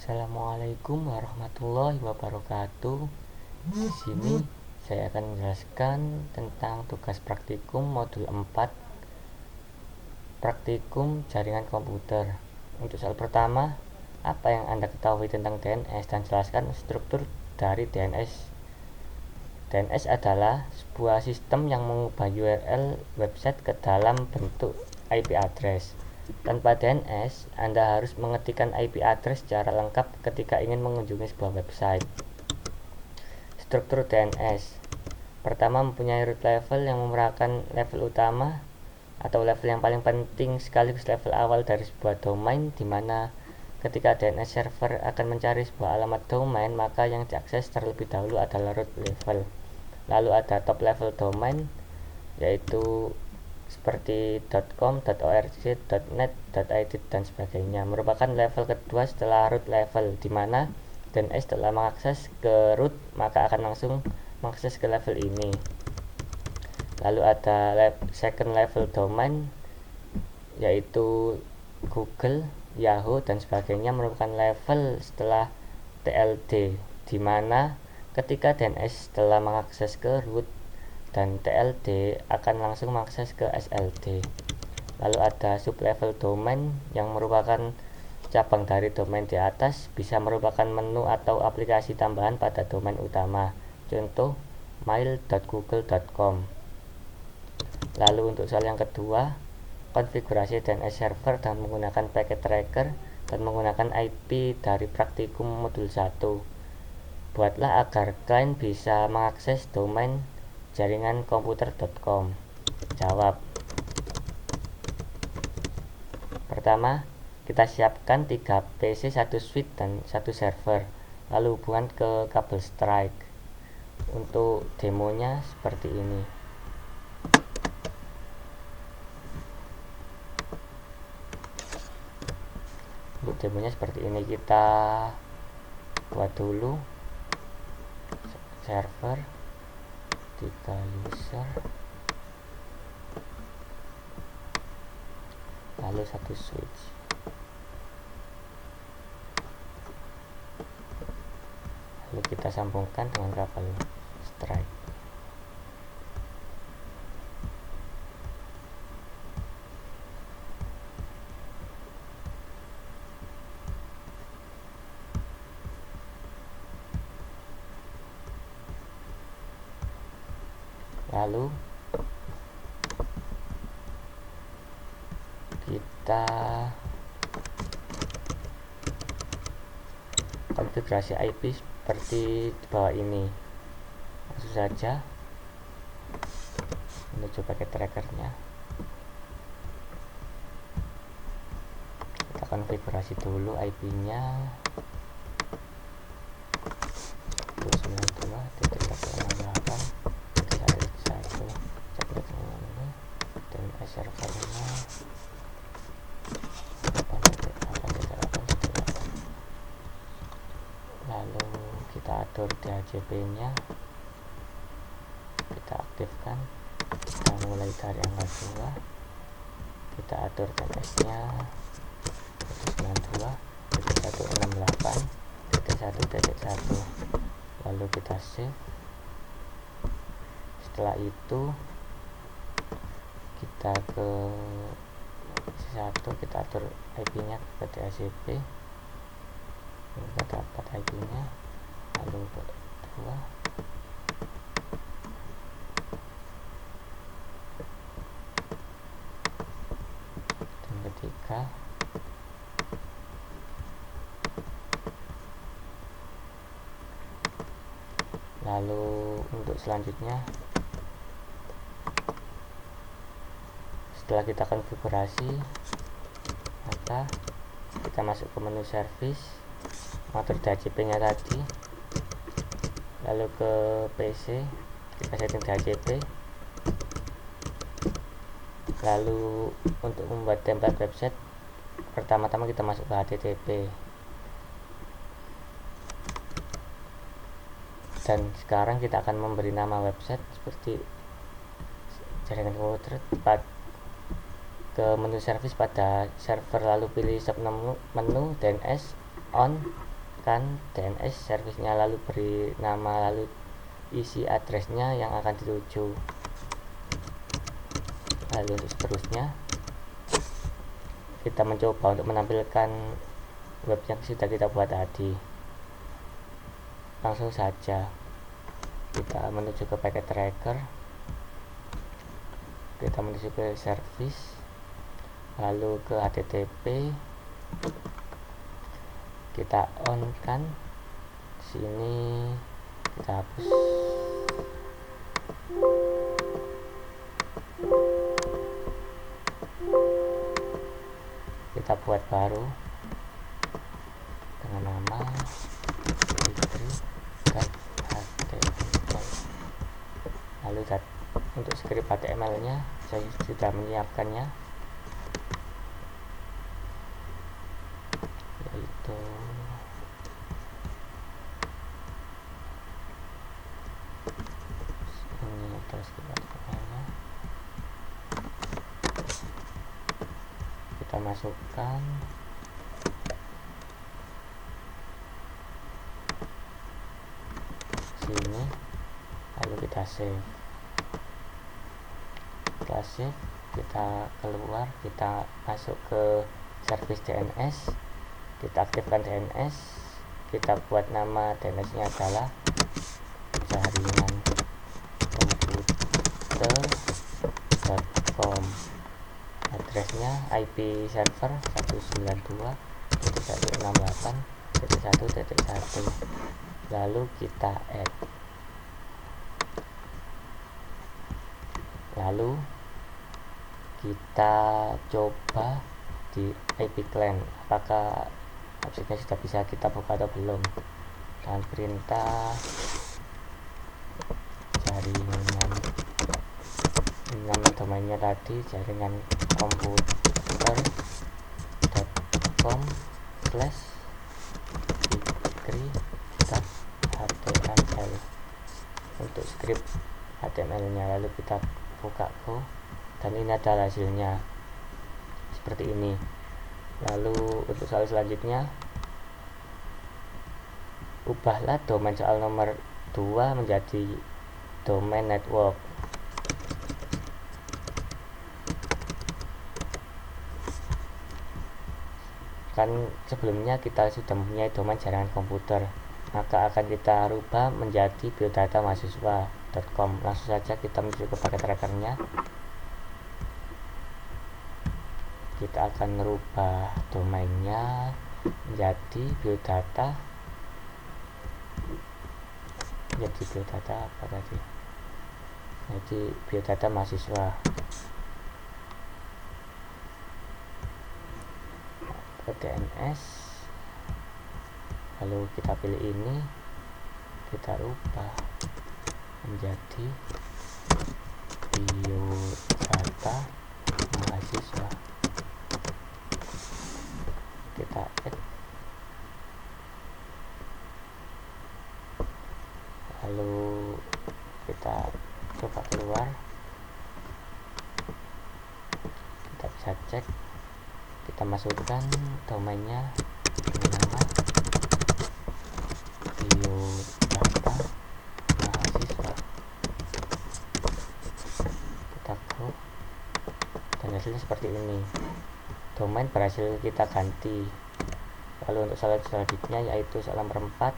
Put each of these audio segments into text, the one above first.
Assalamualaikum warahmatullahi wabarakatuh. Di sini saya akan menjelaskan tentang tugas praktikum modul 4, praktikum jaringan komputer. Untuk soal pertama, apa yang Anda ketahui tentang DNS dan jelaskan struktur dari DNS. DNS adalah sebuah sistem yang mengubah URL website ke dalam bentuk IP address. Tanpa DNS, Anda harus mengetikkan IP address secara lengkap ketika ingin mengunjungi sebuah website. Struktur DNS. Pertama, mempunyai root level yang merupakan level utama atau level yang paling penting sekaligus level awal dari sebuah domain, di mana ketika DNS server akan mencari sebuah alamat domain, maka yang diakses terlebih dahulu adalah root level. Lalu ada top level domain, yaitu seperti .com, .org, .net, .id, dan sebagainya, merupakan level kedua setelah root level, di mana DNS setelah mengakses ke root maka akan langsung mengakses ke level ini. Lalu ada second level domain, yaitu Google, Yahoo, dan sebagainya, merupakan level setelah TLD, di mana ketika DNS setelah mengakses ke root dan TLD akan langsung mengakses ke SLD. Lalu ada sublevel domain yang merupakan cabang dari domain di atas, bisa merupakan menu atau aplikasi tambahan pada domain utama. Contoh mail.google.com. Lalu untuk soal yang kedua, konfigurasi DNS server dan menggunakan packet tracker dan menggunakan IP dari praktikum modul 1. Buatlah agar klien bisa mengakses domain jaringan komputer.com. Jawab. Pertama, kita siapkan 3 PC, 1 switch, dan 1 server, lalu hubungan ke kabel strike. Untuk demonya seperti ini. Untuk demonya seperti ini, kita buat dulu server, 3 user, lalu 1 switch. Lalu kita sambungkan dengan kabel strike. Lalu kita konfigurasi IP seperti di bawah ini. Langsung saja menuju paket trackernya, kita konfigurasi dulu IP-nya 192.168.1.1 dan servernya 8.8.8.8. Lalu kita atur DHCP-nya, kita aktifkan, kita mulai dari angka 2, kita atur DNS-nya 192.168.1.1, lalu kita save. Setelah itu kita ke satu, kita atur IP-nya ke DHCP, kita dapat IP-nya, lalu kedua dan ketiga. Lalu untuk selanjutnya, setelah kita konfigurasi, maka kita masuk ke menu service, mengatur DHCP-nya tadi, lalu ke PC, kita setting DHCP, lalu untuk membuat template website, pertama-tama kita masuk ke HTTP, dan sekarang kita akan memberi nama website seperti jaringan komputer ke menu service pada server, lalu pilih submenu DNS on, menjelaskan DNS service-nya, lalu beri nama, lalu isi address-nya yang akan dituju. Lalu untuk seterusnya kita mencoba untuk menampilkan web yang sudah kita buat tadi. Langsung saja kita menuju ke packet tracker, kita menuju ke service, lalu ke HTTP, kita on kan, sini kita hapus, kita buat baru dengan nama fitri.html. Lalu untuk script HTML nya saya sudah menyiapkannya, yaitu ini terus kita masukkan sini, lalu kita save. Setelah save kita keluar, kita masuk ke service DNS, kita aktifkan DNS, kita buat nama DNS-nya adalah jaringan komputer.com, addressnya IP server 192.168.1.1, lalu kita add, lalu kita coba di IP client apakah websitenya sudah bisa kita buka atau belum, dan perintah jaringan, nama domainnya tadi jaringan komputer.com/fitri.html untuk script HTML nya. Lalu kita buka Go, dan ini adalah hasilnya seperti ini. Lalu untuk soal selanjutnya, ubahlah domain soal nomor 2 menjadi domain network. Kan sebelumnya kita sudah mempunyai domain jaringan komputer, maka akan kita rubah menjadi biodatamahasiswa.com. Langsung saja kita menuju ke paket trackernya, kita akan merubah domainnya menjadi biodata apa tadi, jadi biodata mahasiswa. Ke DNS, lalu kita pilih ini, kita rubah menjadi biodata mahasiswa, kita add, lalu kita coba keluar, kita bisa cek, kita masukkan domainnya dengan nama biodata mahasiswa, kita go, dan hasilnya seperti ini. Domain berhasil kita ganti. Lalu untuk soal selanjutnya yaitu soal nomor 4,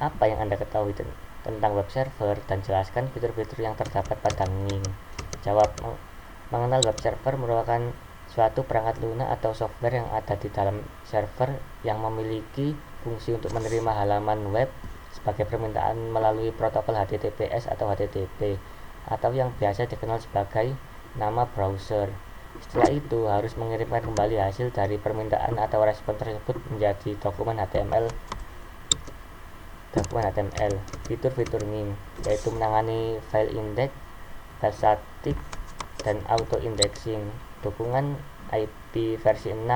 apa yang Anda ketahui tentang web server dan jelaskan fitur-fitur yang terdapat pada Nging. Jawab, mengenal web server merupakan suatu perangkat lunak atau software yang ada di dalam server yang memiliki fungsi untuk menerima halaman web sebagai permintaan melalui protokol HTTPS atau HTTP, atau yang biasa dikenal sebagai nama browser. Setelah itu harus mengirimkan kembali hasil dari permintaan atau respon tersebut menjadi dokumen HTML. Fitur-fitur Nging yaitu menangani file index, file static, dan auto indexing. Dukungan IP versi 6,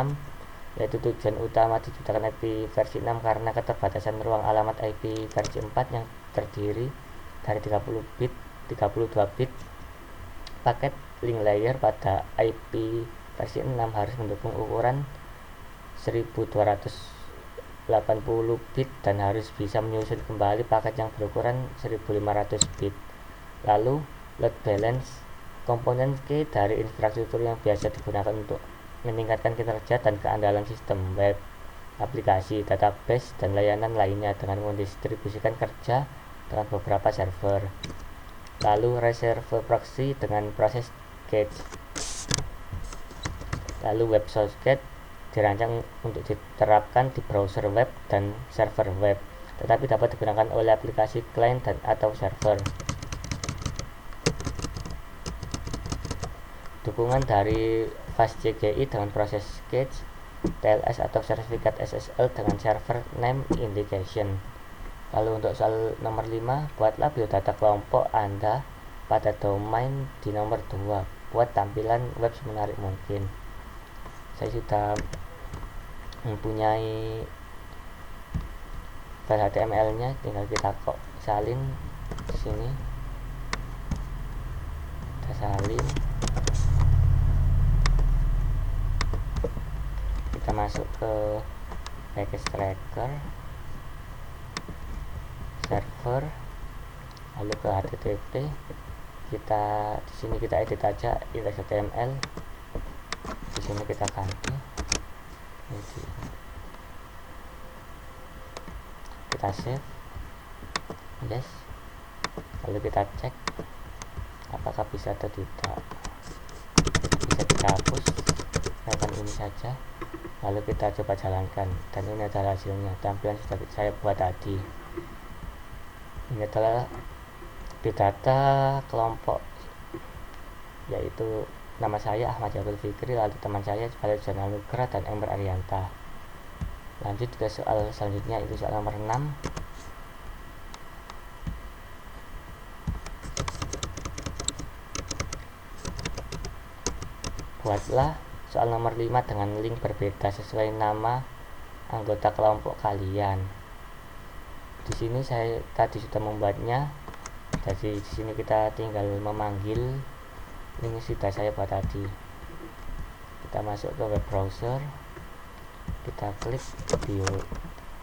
yaitu tujuan utama diciptakan IP versi 6 karena keterbatasan ruang alamat IP versi 4 yang terdiri dari 32 bit. Paket link layer pada IP versi 6 harus mendukung ukuran 1280 bit dan harus bisa menyusun kembali paket yang berukuran 1500 bit. Lalu load balance, komponen key dari infrastruktur yang biasa digunakan untuk meningkatkan kinerja dan keandalan sistem web, aplikasi, database, dan layanan lainnya dengan mendistribusikan kerja dengan beberapa server. Lalu reserve proxy dengan proses cache. Lalu WebSocket dirancang untuk diterapkan di browser web dan server web, tetapi dapat digunakan oleh aplikasi client dan atau server. Dukungan dari FastCGI dengan proses cache, TLS atau sertifikat SSL dengan server name indication. Lalu untuk soal nomor 5, buatlah biodata kelompok Anda pada domain di nomor 2. Buat tampilan web semenarik mungkin. Saya sudah mempunyai file HTML-nya, tinggal kita salin di sini. Kita salin. Kita masuk ke package tracker, server, lalu ke HTTP. Kita di sini kita edit aja index.html. Di sini kita ganti. Kita save, yes. Lalu kita cek apakah bisa atau tidak. Bisa kita hapus file ini saja. Lalu kita coba jalankan, dan ini adalah hasilnya, tampilan sudah saya buat tadi. Ini adalah biodata kelompok, yaitu nama saya Ahmad Jabal Fikri, lalu teman saya Khalid Jananugra dan Ember Arianta. Lanjut ke soal selanjutnya, itu soal nomor 6. Buatlah soal nomor 5 dengan link berbeda sesuai nama anggota kelompok kalian. Di sini saya tadi sudah membuatnya. Jadi di sini kita tinggal memanggil link sudah saya buat tadi. Kita masuk ke web browser. Kita klik bio.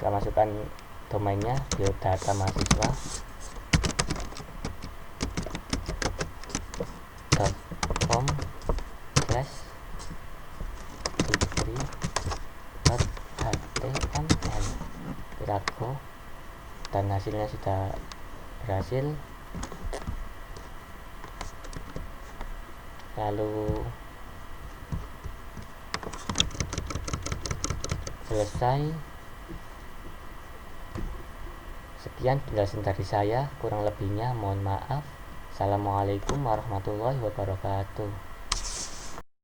Kita masukkan domainnya biodata mahasiswa .com /degree.html. Kita go, dan hasilnya sudah berhasil. Lalu selesai. Sekian penjelasan dari saya, kurang lebihnya mohon maaf. Assalamualaikum warahmatullahi wabarakatuh.